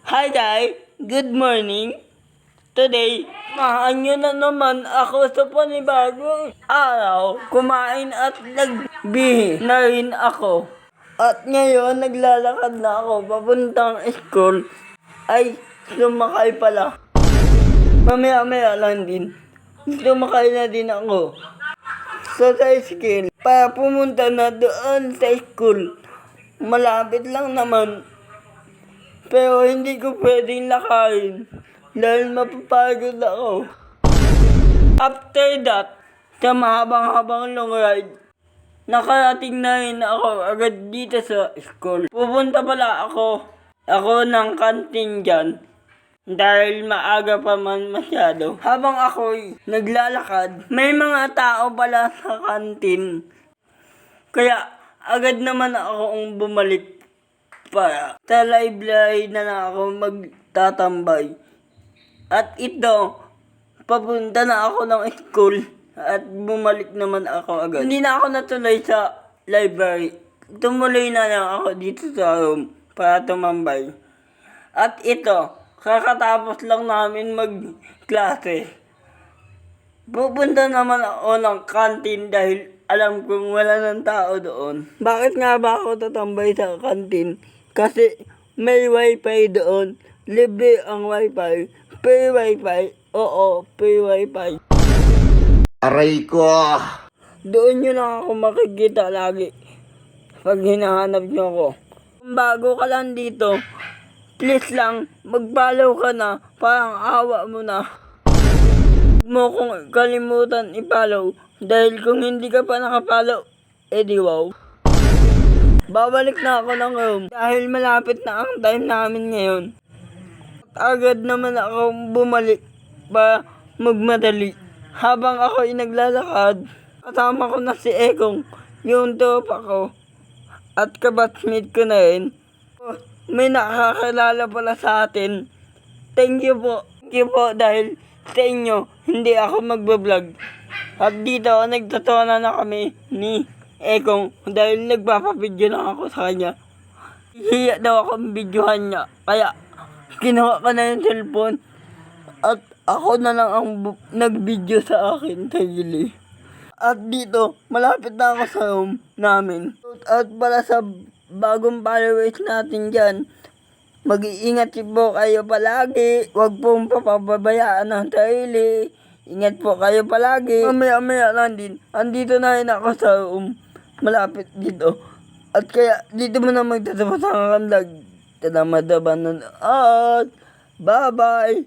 Hi guys! Good morning! Today, samahan nyo na naman ako sa panibagong araw. Kumain at nagbihi na rin ako. At ngayon, naglalakad na ako papuntang school. Ay, sumakay pala. Mamaya-maya lang din. Sumakay na din ako sa tricycle para pumunta na doon sa school. Malapit lang naman. Pero hindi ko pwedeng lakarin dahil mapapagod ako. After that, sa mahabang-habang long ride, nakarating na rin ako agad dito sa school. Pupunta pala ako ng kantin dyan dahil maaga pa man masyado. Habang ako'y naglalakad, may mga tao pala sa kantin. Kaya agad naman akong bumalik para sa library na lang ako magtatambay. At ito, papunta na ako ng school at bumalik naman ako agad. Hindi na ako natuloy sa library. Tumuloy na lang ako dito sa room para tumambay. At ito, kakatapos lang namin magklase. Pupunta naman ako ng kantin dahil alam kong wala ng tao doon. Bakit nga ba ako tatambay sa kantin? Kasi may wifi doon. Libre ang wifi. Free wifi. Oo, free wifi. Aray ko! Doon nyo lang ako makikita lagi pag hinahanap nyo ako. Kung bago ka lang dito, please lang, mag-follow ka na. Parang awa mo na. Huwag mo kung kalimutan i-follow. Dahil kung hindi ka pa nakapollow, edi wow. Babalik na ako ng room dahil malapit na ang time namin ngayon. At agad naman ako bumalik para magmadali. Habang ako ay naglalakad, kasama ko na si Ekong, yung tropa ko, at kabatmate ko na rin. May nakakilala pala sa atin. Thank you po dahil sa inyo, hindi ako magbablog. At dito, nagtatawanan na kami ni Ekong dahil nagpapabidyo lang ako sa kanya. Hiya daw akong videohan niya. Kaya, kinuha ko na yung cellphone at ako na lang ang nag-video sa akin sarili. At dito, malapit na ako sa room namin. At para sa bagong followers natin dyan, mag-iingat po kayo palagi. Huwag pong papabayaan ng sarili. Ingat po kayo palagi. Mamaya lang din. Andito na rin ako sa room. Malapit dito. At kaya dito mo na magtatapos ang vlog. Salamat na at bye-bye.